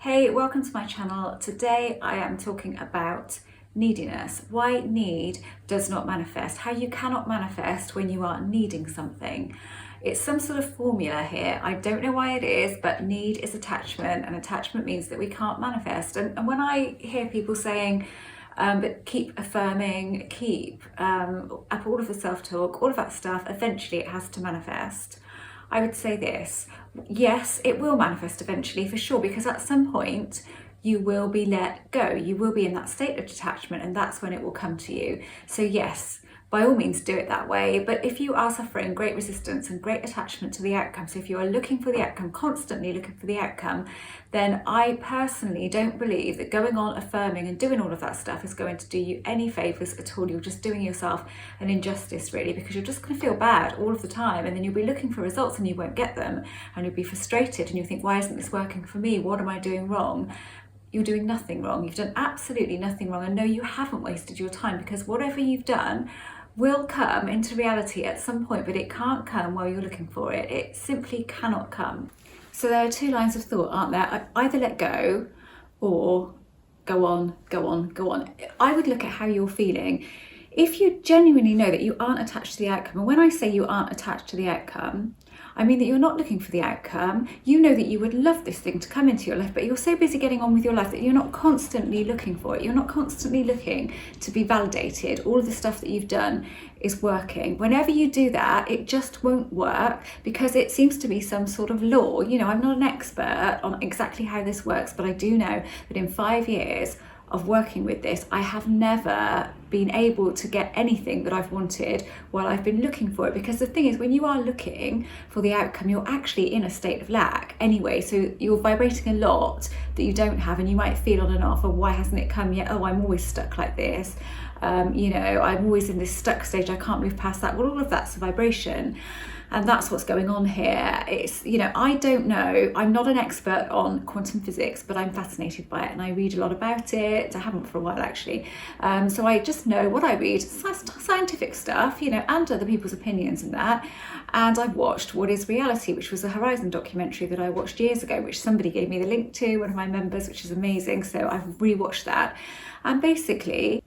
Hey, welcome to my channel. Today I am talking about neediness, why need does not manifest, how you cannot manifest when you are needing something. It's some sort of formula here. I don't know why it is, but need is attachment, and attachment means that we can't manifest. And when I hear people saying, but keep affirming, keep up all of the self-talk, all of that stuff, eventually it has to manifest. I would say this, yes, it will manifest eventually for sure, because at some point you will be let go. You will be in that state of detachment, and that's when it will come to you. So yes, by all means do it that way. But if you are suffering great resistance and great attachment to the outcome, so if you are looking for the outcome, constantly looking for the outcome, then I personally don't believe that going on affirming and doing all of that stuff is going to do you any favors at all. You're just doing yourself an injustice, really, because you're just going to feel bad all of the time, and then you'll be looking for results and you won't get them, and you'll be frustrated and you'll think, why isn't this working for me? What am I doing wrong? You're doing nothing wrong. You've done absolutely nothing wrong. And no, you haven't wasted your time, because whatever you've done will come into reality at some point, but it can't come while you're looking for it. It simply cannot come. So there are two lines of thought, aren't there? Either let go or go on, go on, go on. I would look at how you're feeling. If you genuinely know that you aren't attached to the outcome, and when I say you aren't attached to the outcome, I mean that you're not looking for the outcome. You know that you would love this thing to come into your life, but you're so busy getting on with your life that you're not constantly looking for it. You're not constantly looking to be validated. All of the stuff that you've done is working. Whenever you do that, it just won't work, because it seems to be some sort of law. You know, I'm not an expert on exactly how this works, but I do know that in 5 years of working with this, I have never been able to get anything that I've wanted while I've been looking for it. Because the thing is, when you are looking for the outcome, you're actually in a state of lack anyway. So you're vibrating a lot that you don't have, and you might feel on and off, oh, why hasn't it come yet? Oh, I'm always stuck like this. You know, I'm always in this stuck stage. I can't move past that. Well, all of that's a vibration. And that's what's going on here. It's, you know, I don't know, I'm not an expert on quantum physics, but I'm fascinated by it and I read a lot about it. I haven't for a while, actually. So I just know what I read, scientific stuff, you know, and other people's opinions and that. And I've watched What is Reality, which was a Horizon documentary that I watched years ago, which somebody gave me the link to, one of my members, which is amazing. So I've rewatched that. And basically,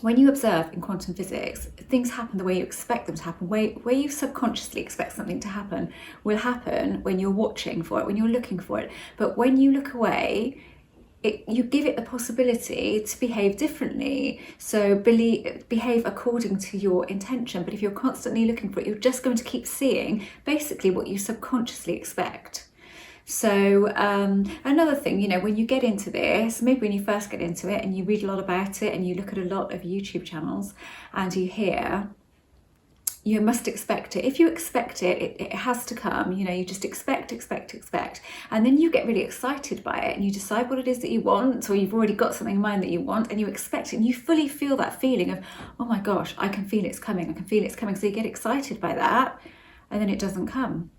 when you observe in quantum physics, things happen the way you expect them to happen. Where you subconsciously expect something to happen will happen when you're watching for it, when you're looking for it. But when you look away, you give it the possibility to behave differently. So behave according to your intention. But if you're constantly looking for it, you're just going to keep seeing basically what you subconsciously expect. So another thing, you know, when you get into this, maybe when you first get into it and you read a lot about it and you look at a lot of YouTube channels and you hear, you must expect it. If you expect it, it has to come. You know, you just expect. And then you get really excited by it and you decide what it is that you want, or you've already got something in mind that you want and you expect it and you fully feel that feeling of, oh my gosh, I can feel it's coming. I can feel it's coming. So you get excited by that and then it doesn't come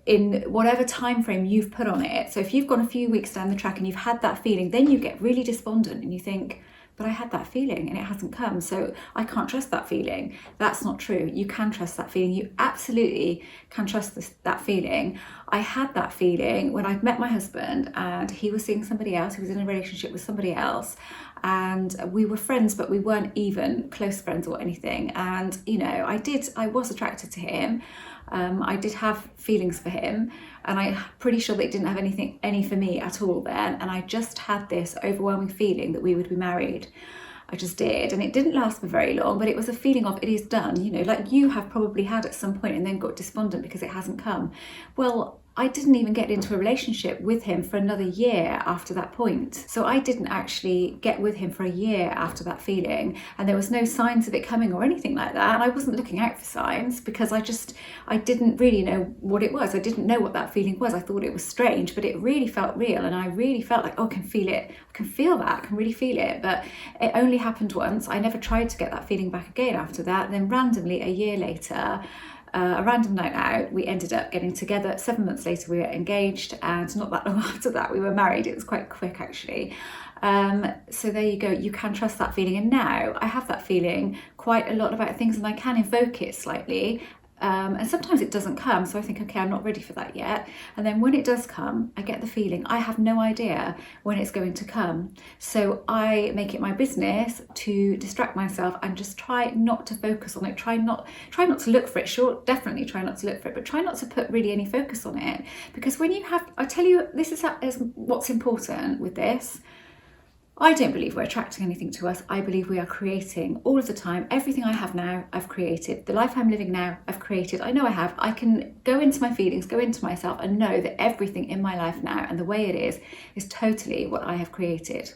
in whatever time frame you've put on it. So if you've gone a few weeks down the track and you've had that feeling, then you get really despondent and you think, but I had that feeling and it hasn't come, so I can't trust that feeling. That's not true. You can trust that feeling. You absolutely can trust that feeling. I had that feeling when I'd met my husband and he was seeing somebody else. He was in a relationship with somebody else, and we were friends, but we weren't even close friends or anything. And, you know, I was attracted to him. I did have feelings for him, and I'm pretty sure they didn't have any for me at all then. And I just had this overwhelming feeling that we would be married. I just did. And it didn't last for very long, but it was a feeling of it is done, you know, like you have probably had at some point and then got despondent because it hasn't come. Well, I didn't even get into a relationship with him for another year after that point. So I didn't actually get with him for a year after that feeling, and there was no signs of it coming or anything like that. And I wasn't looking out for signs because I didn't really know what it was. I didn't know what that feeling was. I thought it was strange, but it really felt real. And I really felt like, oh, I can feel it. I can feel that. I can really feel it. But it only happened once. I never tried to get that feeling back again after that. And then randomly, a year later, a random night out, we ended up getting together. 7 months later, we were engaged, and not that long after that, we were married. It was quite quick, actually. So there you go. You can trust that feeling. And now I have that feeling quite a lot about things, and I can evoke it slightly. And sometimes it doesn't come, so I think, okay, I'm not ready for that yet. And then when it does come, I get the feeling I have no idea when it's going to come. So I make it my business to distract myself and just try not to focus on it. Try not to look for it. Sure, definitely try not to look for it, but try not to put really any focus on it. Because when you have, I tell you, this is what's important with this. I don't believe we're attracting anything to us. I believe we are creating all of the time. Everything I have now, I've created. The life I'm living now, I've created. I know I have. I can go into my feelings, go into myself, and know that everything in my life now and the way it is totally what I have created.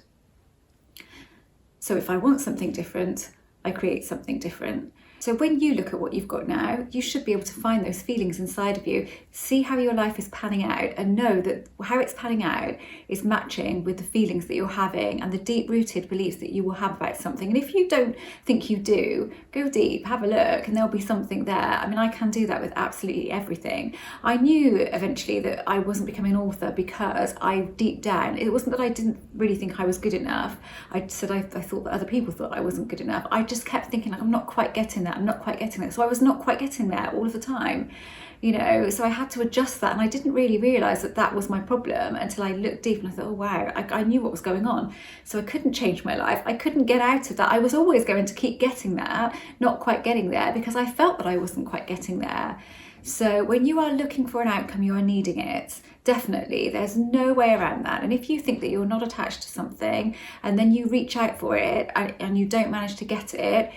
So if I want something different, I create something different. So when you look at what you've got now, you should be able to find those feelings inside of you, see how your life is panning out, and know that how it's panning out is matching with the feelings that you're having and the deep-rooted beliefs that you will have about something. And if you don't think you do, go deep, have a look, and there'll be something there. I mean, I can do that with absolutely everything. I knew eventually that I wasn't becoming an author because deep down, it wasn't that I didn't really think I was good enough. I said I thought that other people thought I wasn't good enough. I just kept thinking, like, I'm not quite getting that. I'm not quite getting it. So I was not quite getting there all of the time, so I had to adjust that, and I didn't really realize that was my problem until I looked deep and I thought, oh wow, I knew what was going on. So I couldn't change my life. I couldn't get out of that. I was always going to keep getting there, not quite getting there, because I felt that I wasn't quite getting there. So when you are looking for an outcome, you are needing it. Definitely, there's no way around that. And if you think that you're not attached to something and then you reach out for it and you don't manage to get it,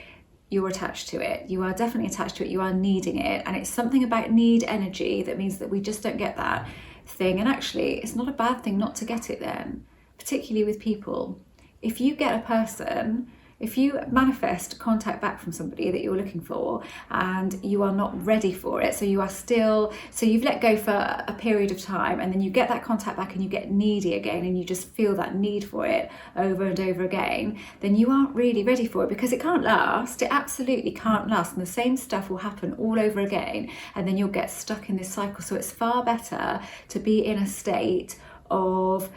you're attached to it. You are definitely attached to it. You are needing it. And it's something about need energy that means that we just don't get that thing. And actually, it's not a bad thing not to get it then, particularly with people. If you get a person, if you manifest contact back from somebody that you're looking for and you are not ready for it, so you've let go for a period of time, and then you get that contact back and you get needy again and you just feel that need for it over and over again, then you aren't really ready for it, because it can't last. It absolutely can't last, and the same stuff will happen all over again, and then you'll get stuck in this cycle. So it's far better to be in a state of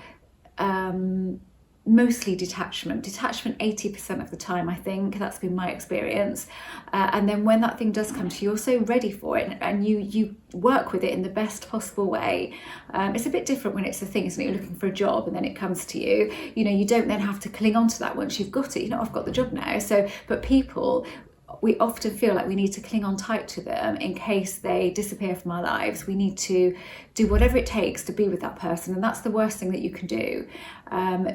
mostly detachment 80% of the time. I think that's been my experience, and then when that thing does come to you, you're so ready for it, and you work with it in the best possible way. It's a bit different when it's a thing, isn't it? You're looking for a job and then it comes to you. You don't then have to cling on to that once you've got it. I've got the job now. So but people, we often feel like we need to cling on tight to them in case they disappear from our lives. We need to do whatever it takes to be with that person, and that's the worst thing that you can do.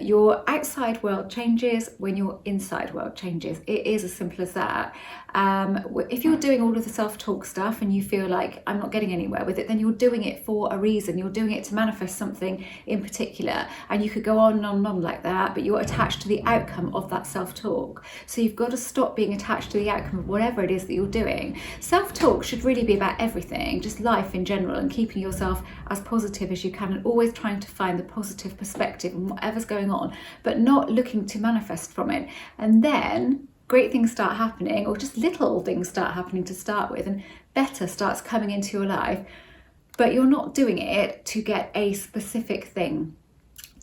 Your outside world changes when your inside world changes. It is as simple as that. If you're doing all of the self-talk stuff and you feel like I'm not getting anywhere with it, then you're doing it for a reason. You're doing it to manifest something in particular, and you could go on and on and on like that, but you're attached to the outcome of that self-talk. So you've got to stop being attached to the outcome of whatever it is that you're doing. Self-talk should really be about everything, just life in general, and keeping yourself as positive as you can, and always trying to find the positive perspective in whatever's going on, but not looking to manifest from it. And then great things start happening, or just little things start happening to start with, and better starts coming into your life, but you're not doing it to get a specific thing.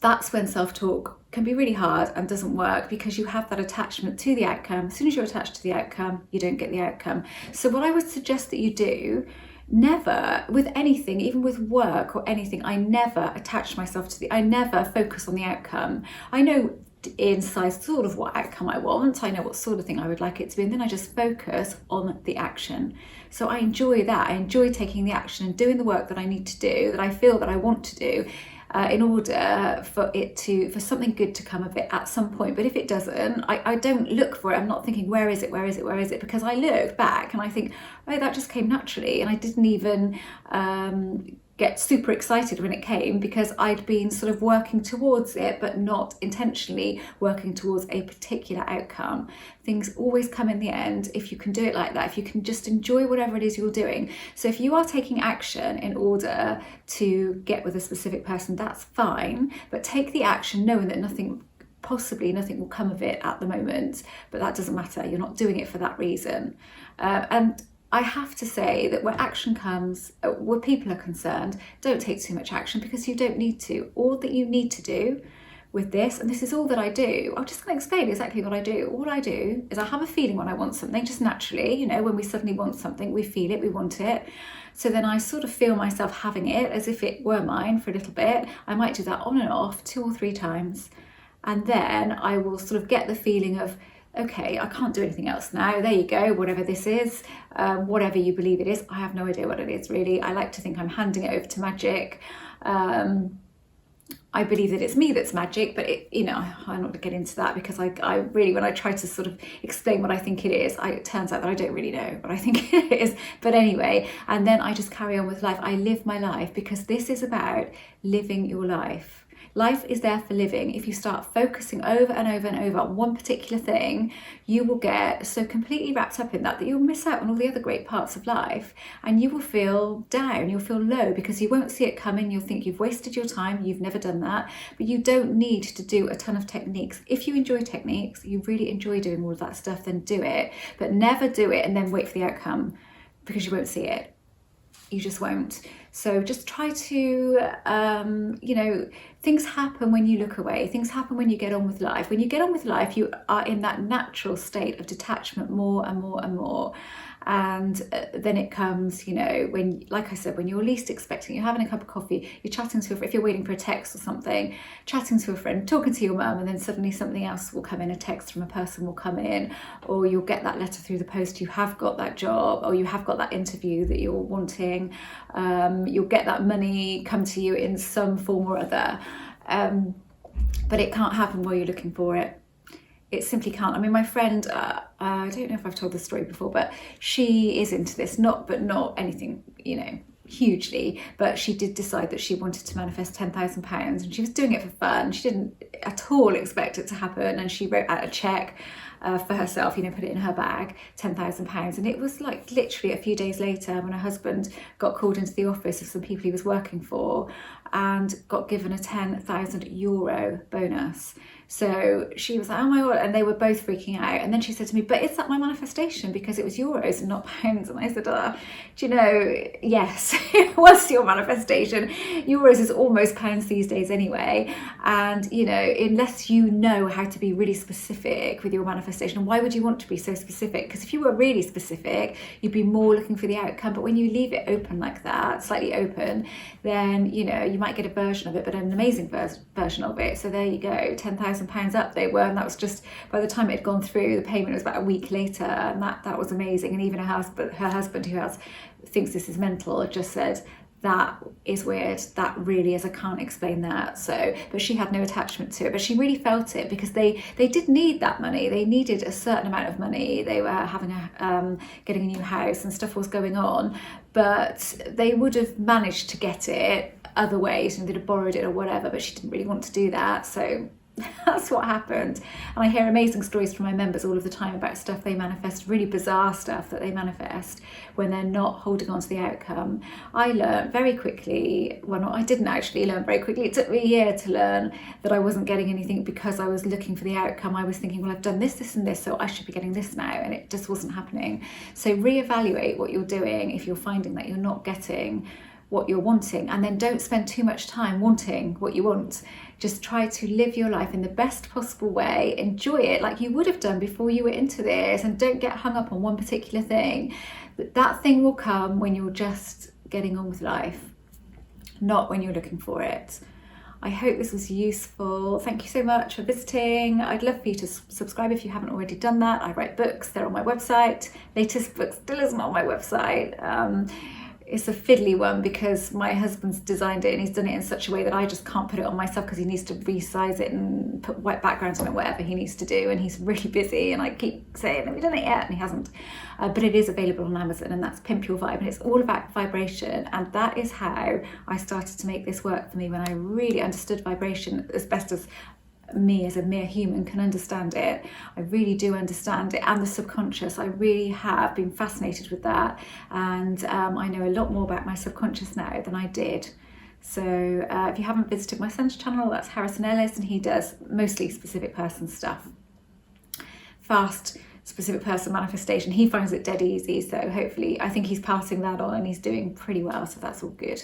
That's when self-talk can be really hard and doesn't work, because you have that attachment to the outcome. As soon as you're attached to the outcome, you don't get the outcome. So what I would suggest that you do, never, with anything, even with work or anything, I never attach myself to I never focus on the outcome. I know inside sort of what outcome I want, I know what sort of thing I would like it to be, and then I just focus on the action. So I enjoy that. I enjoy taking the action and doing the work that I need to do, that I feel that I want to do, in order for something good to come of it at some point. But if it doesn't, I don't look for it. I'm not thinking, where is it, because I look back and I think, oh, that just came naturally, and I didn't even get super excited when it came, because I'd been sort of working towards it, but not intentionally working towards a particular outcome. Things always come in the end if you can do it like that, if you can just enjoy whatever it is you're doing. So if you are taking action in order to get with a specific person, that's fine, but take the action knowing that nothing will come of it at the moment, but that doesn't matter. You're not doing it for that reason. And I have to say that where action comes, where people are concerned, don't take too much action, because you don't need to. All that you need to do with this, and this is all that I do. I'm just going to explain exactly what I do. All I do is I have a feeling when I want something, just naturally, you know, when we suddenly want something, we feel it, we want it. So then I sort of feel myself having it as if it were mine for a little bit. I might do that on and off 2 or 3 times. And then I will sort of get the feeling of, okay, I can't do anything else now. There you go, whatever this is, whatever you believe it is. I have no idea what it is really. I like to think I'm handing it over to magic. I believe that it's me that's magic, but it, you know, I'm not going to get into that because I really, when I try to sort of explain what I think it is, it turns out that I don't really know what I think it is. But anyway, and then I just carry on with life. I live my life because this is about living your life. Life is there for living. If you start focusing over and over and over on one particular thing, you will get so completely wrapped up in that you'll miss out on all the other great parts of life, and you will feel down, you'll feel low because you won't see it coming. You'll think you've wasted your time, you've never done that. But you don't need to do a ton of techniques. If you enjoy techniques, you really enjoy doing all of that stuff, then do it. But never do it and then wait for the outcome, because you won't see it. You just won't. So just try to, you know, things happen when you look away. Things happen when you get on with life. When you get on with life, you are in that natural state of detachment more and more and more. And then it comes, you know, when, like I said, when you're least expecting, you're having a cup of coffee, you're chatting to a friend, if you're waiting for a text or something, chatting to a friend, talking to your mum, and then suddenly something else will come in, a text from a person will come in, or you'll get that letter through the post, you have got that job, or you have got that interview that you're wanting, you'll get that money come to you in some form or other. But it can't happen while you're looking for it. It simply can't. I mean, my friend, I don't know if I've told this story before, but she is into this, not anything, you know, hugely, but she did decide that she wanted to manifest £10,000, and she was doing it for fun. She didn't at all expect it to happen, and she wrote out a cheque for herself, you know, put it in her bag, £10,000. And it was like literally a few days later when her husband got called into the office of some people he was working for and got given a €10,000 bonus. So she was like, oh my God, and they were both freaking out. And then she said to me, but is that my manifestation? Because it was euros and not pounds. And I said, do you know, yes, it was your manifestation. Euros is almost pounds these days anyway. And, you know, unless you know how to be really specific with your manifestation, why would you want to be so specific? Because if you were really specific, you'd be more looking for the outcome. But when you leave it open like that, slightly open, then, you know, you might get a version of it, but an amazing version of it. So there you go, £10,000 up they were, and that was just, by the time it had gone through, the payment was about a week later, and that was amazing. And even her husband, who thinks this is mental, just said, that is weird, that really is, I can't explain that. So, but she had no attachment to it, but she really felt it, because they did need that money. They needed a certain amount of money. They were having getting a new house and stuff was going on, but they would have managed to get it other ways, and they'd have borrowed it or whatever, but she didn't really want to do that. So that's what happened. And I hear amazing stories from my members all of the time about stuff they manifest, really bizarre stuff that they manifest when they're not holding on to the outcome. I learned very quickly, I didn't actually learn very quickly, it took me a year to learn that I wasn't getting anything because I was looking for the outcome. I was thinking, well, I've done this, this and this, so I should be getting this now, and it just wasn't happening. So reevaluate what you're doing if you're finding that you're not getting what you're wanting, and then don't spend too much time wanting what you want. Just try to live your life in the best possible way, enjoy it like you would have done before you were into this, and don't get hung up on one particular thing. That thing will come when you're just getting on with life, not when you're looking for it. I hope this was useful. Thank you so much for visiting. I'd love for you to subscribe if you haven't already done that. I write books, they're on my website. Latest book still isn't on my website. It's a fiddly one because my husband's designed it and he's done it in such a way that I just can't put it on myself, because he needs to resize it and put white backgrounds on it, whatever he needs to do, and he's really busy, and I keep saying, have you done it yet? And he hasn't. But it is available on Amazon, and that's Pimp Your Vibe, and it's all about vibration. And that is how I started to make this work for me, when I really understood vibration as best as me as a mere human can understand it. I really do understand it, and the subconscious. I really have been fascinated with that, and I know a lot more about my subconscious now than I did. So if you haven't visited my son's channel, that's Harrison Ellis, and he does mostly specific person stuff. Fast specific person manifestation. He finds it dead easy, so hopefully, I think he's passing that on and he's doing pretty well, so that's all good.